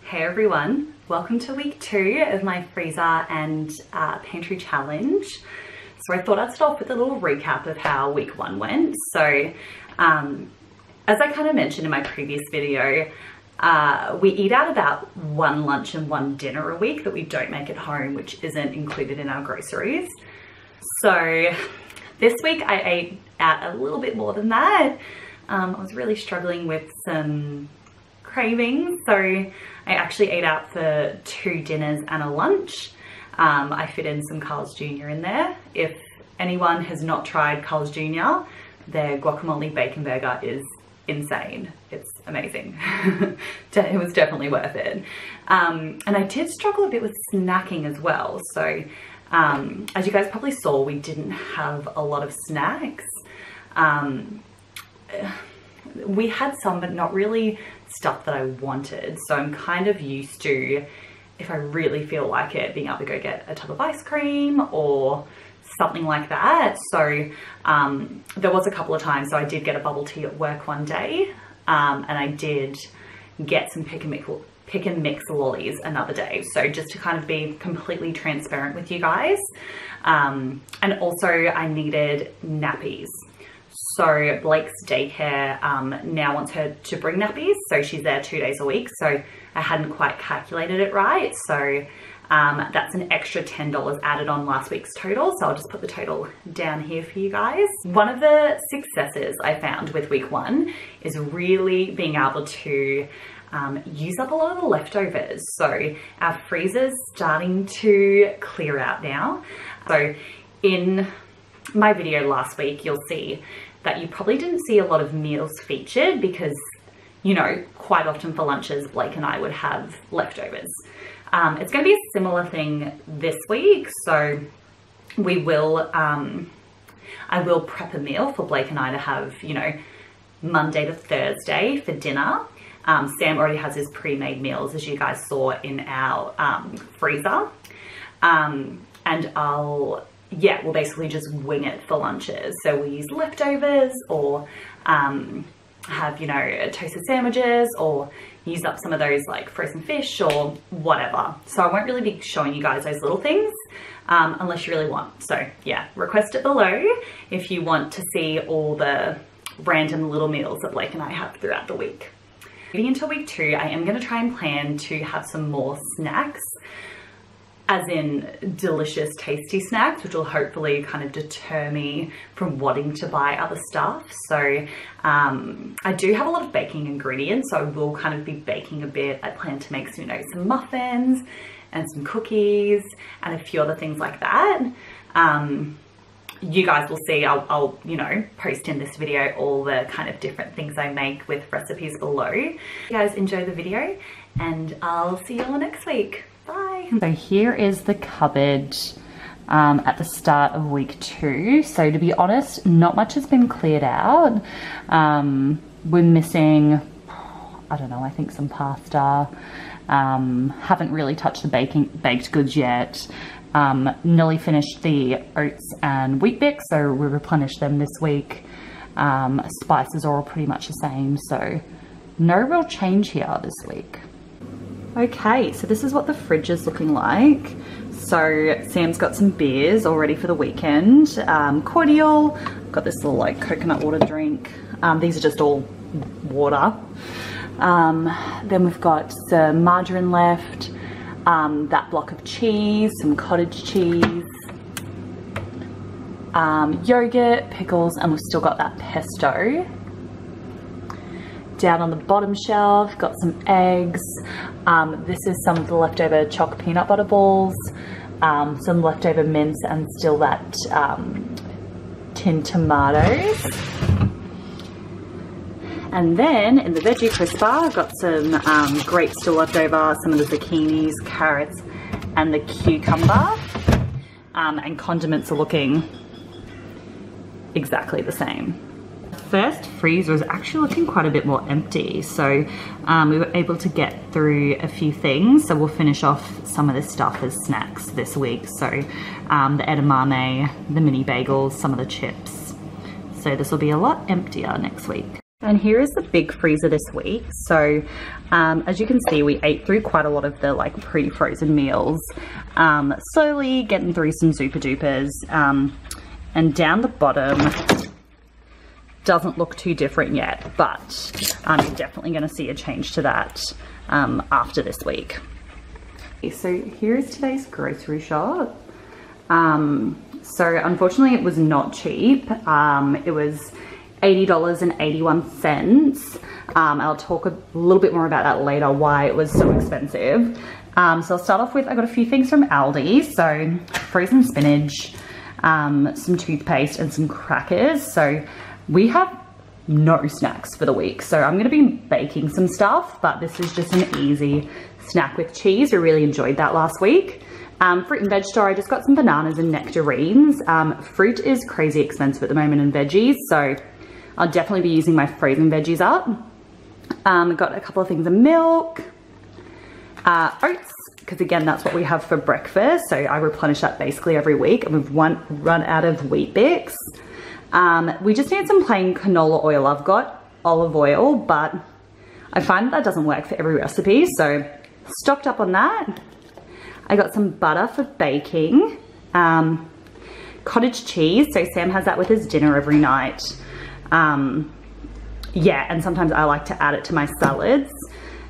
Hey everyone, welcome to week 2 of my freezer and pantry challenge. So I thought I'd start off with a little recap of how week 1 went. So as I kind of mentioned in my previous video, we eat out about 1 lunch and 1 dinner a week that we don't make at home, which isn't included in our groceries. So this week I ate out a little bit more than that. I was really struggling with some cravings, so I actually ate out for 2 dinners and a lunch. I fit in some Carl's Jr. in there. If anyone has not tried Carl's Jr., their guacamole bacon burger is insane. It's amazing. It was definitely worth it. And I did struggle a bit with snacking as well. So as you guys probably saw, we didn't have a lot of snacks. We had some, but not really stuff that I wanted. So I'm kind of used to, if I really feel like it, being able to go get a tub of ice cream or something like that. So there was a couple of times, so I did get a bubble tea at work one day, and I did get some pick and mix lollies another day. So just to kind of be completely transparent with you guys. And also I needed nappies. So Blake's daycare now wants her to bring nappies, so she's there 2 days a week. So I hadn't quite calculated it right. So that's an extra $10 added on last week's total. So I'll just put the total down here for you guys. One of the successes I found with week 1 is really being able to use up a lot of the leftovers. So our freezer's starting to clear out now. So in my video last week, you'll see that you probably didn't see a lot of meals featured because, you know, quite often for lunches, Blake and I would have leftovers. It's going to be a similar thing this week. So we will, I will prep a meal for Blake and I to have, you know, Monday to Thursday for dinner. Sam already has his pre-made meals, as you guys saw in our freezer. And we'll basically just wing it for lunches. So we use leftovers or have, you know, toasted sandwiches or use up some of those like frozen fish or whatever. So I won't really be showing you guys those little things unless you really want. So yeah, request it below if you want to see all the random little meals that Blake and I have throughout the week. Getting into week 2, I am going to try and plan to have some more snacks, as in delicious, tasty snacks, which will hopefully kind of deter me from wanting to buy other stuff. So I do have a lot of baking ingredients, so I will kind of be baking a bit. I plan to make some, you know, some muffins and some cookies and a few other things like that. You guys will see, I'll, you know, post in this video all the kind of different things I make with recipes below. You guys enjoy the video and I'll see you all next week. Bye. So here is the cupboard at the start of week 2. So to be honest, not much has been cleared out. We're missing, I don't know, I think some pasta. Haven't really touched the baked goods yet. Nearly finished the oats and wheat bix, so we replenished them this week. Spices are all pretty much the same, so no real change here this week. Okay, so this is what the fridge is looking like. So Sam's got some beers all ready for the weekend. Cordial, got this little like coconut water drink. These are just all water. Then we've got some margarine left, that block of cheese, some cottage cheese, yogurt, pickles, and we've still got that pesto. Down on the bottom shelf, got some eggs. This is some of the leftover choc peanut butter balls, some leftover mince, and still that tinned tomatoes. And then in the veggie crisper, I've got some grapes still left over, some of the zucchinis, carrots, and the cucumber. And condiments are looking exactly the same. First freezer was actually looking quite a bit more empty, so we were able to get through a few things. So we'll finish off some of this stuff as snacks this week. So the edamame, the mini bagels, some of the chips. So this will be a lot emptier next week. And here is the big freezer this week. So as you can see, we ate through quite a lot of the like pre-frozen meals, slowly getting through some super dupers, and down the bottom doesn't look too different yet, but you're definitely going to see a change to that after this week. So here's today's grocery shop. So unfortunately it was not cheap. It was $80.81. I'll talk a little bit more about that later, why it was so expensive. So I'll start off with, I got a few things from Aldi. So frozen spinach, some toothpaste and some crackers. So we have no snacks for the week. So I'm gonna be baking some stuff, but this is just an easy snack with cheese. We really enjoyed that last week. Fruit and veg store, I just got some bananas and nectarines. Fruit is crazy expensive at the moment in veggies, so I'll definitely be using my frozen veggies up. Got a couple of things of milk, oats, because again, that's what we have for breakfast. So I replenish that basically every week, and we've run out of Wheat Bix. We just need some plain canola oil. I've got olive oil, but I find that doesn't work for every recipe. So stocked up on that. I got some butter for baking, cottage cheese. So Sam has that with his dinner every night. Yeah, and sometimes I like to add it to my salads.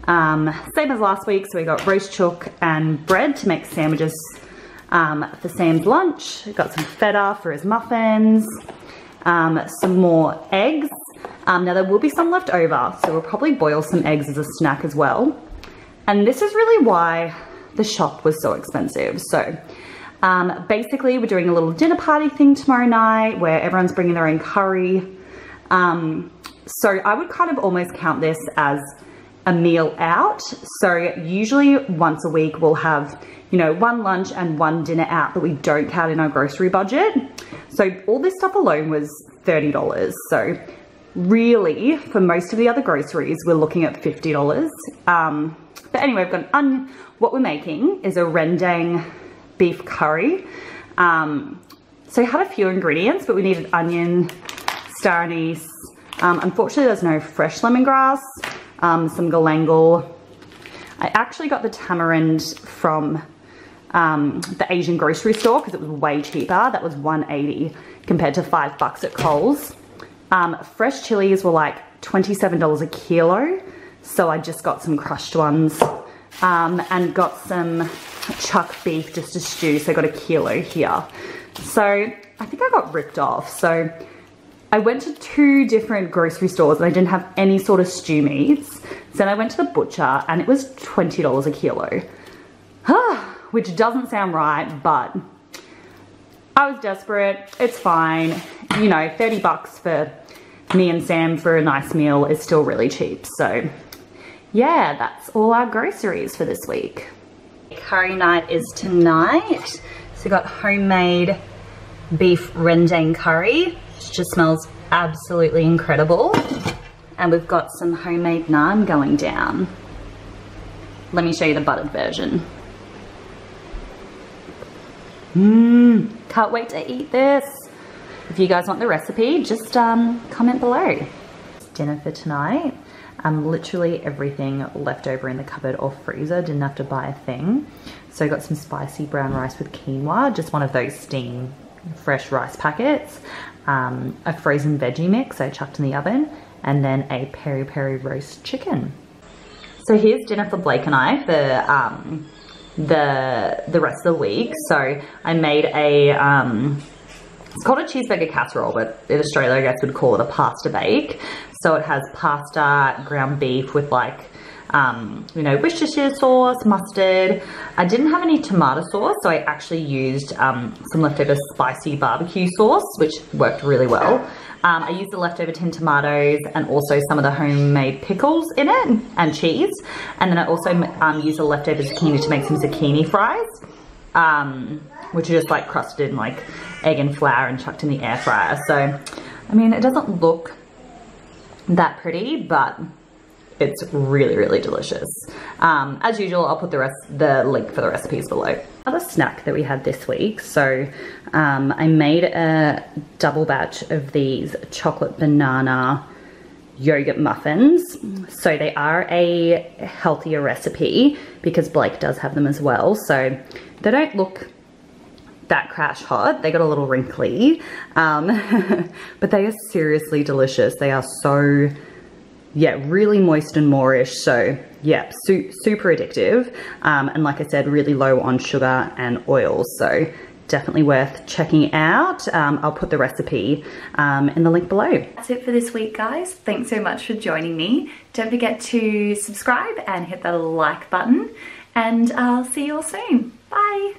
Same as last week, so we got roast chook and bread to make sandwiches for Sam's lunch. Got some feta for his muffins, some more eggs. Now there will be some left over, so we'll probably boil some eggs as a snack as well. And this is really why the shop was so expensive. So basically we're doing a little dinner party thing tomorrow night where everyone's bringing their own curry. So I would kind of almost count this as a meal out. So usually once a week we'll have, you know, one lunch and one dinner out that we don't count in our grocery budget. So all this stuff alone was $30. So really for most of the other groceries, we're looking at $50. But anyway, we've got an onion. What we're making is a rendang beef curry. So I had a few ingredients, but we needed onion, star anise. Unfortunately, there's no fresh lemongrass, some galangal. I actually got the tamarind from the Asian grocery store because it was way cheaper. That was $1.80 compared to $5 at Coles. Fresh chilies were like $27 a kilo. So I just got some crushed ones and got some chuck beef just to stew. So I got a kilo here. So I think I got ripped off. So I went to 2 different grocery stores and I didn't have any sort of stew meats. So then I went to the butcher and it was $20 a kilo. Which doesn't sound right, but I was desperate. It's fine. You know, $30 for me and Sam for a nice meal is still really cheap. So yeah, that's all our groceries for this week. Curry night is tonight. So we got homemade beef rendang curry, which just smells absolutely incredible. And we've got some homemade naan going down. Let me show you the buttered version. Can't wait to eat this. If you guys want the recipe, just comment below. Dinner for tonight. Literally everything left over in the cupboard or freezer, didn't have to buy a thing. So I got some spicy brown rice with quinoa, just one of those steam fresh rice packets. A frozen veggie mix I chucked in the oven, and then a peri peri roast chicken. So here's dinner for Blake and I for the rest of the week. So I made a it's called a cheeseburger casserole, but in Australia I guess we'd call it a pasta bake. So it has pasta, ground beef with like you know, Worcestershire sauce, mustard. I didn't have any tomato sauce, so I actually used some leftover spicy barbecue sauce, which worked really well. I used the leftover tin tomatoes and also some of the homemade pickles in it and cheese. And then I also used the leftover zucchini to make some zucchini fries, which are just like crusted in like egg and flour and chucked in the air fryer. So, I mean, it doesn't look that pretty, but it's really, really delicious. As usual, I'll put the link for the recipes below. Another snack that we had this week. So I made a double batch of these chocolate banana yogurt muffins. So they are a healthier recipe because Blake does have them as well. So they don't look that crash hot. They got a little wrinkly, but they are seriously delicious. They are so, yeah, really moist and moreish. So yeah, super addictive. And like I said, really low on sugar and oil. So definitely worth checking out. I'll put the recipe in the link below. That's it for this week, guys. Thanks so much for joining me. Don't forget to subscribe and hit that like button, and I'll see you all soon. Bye.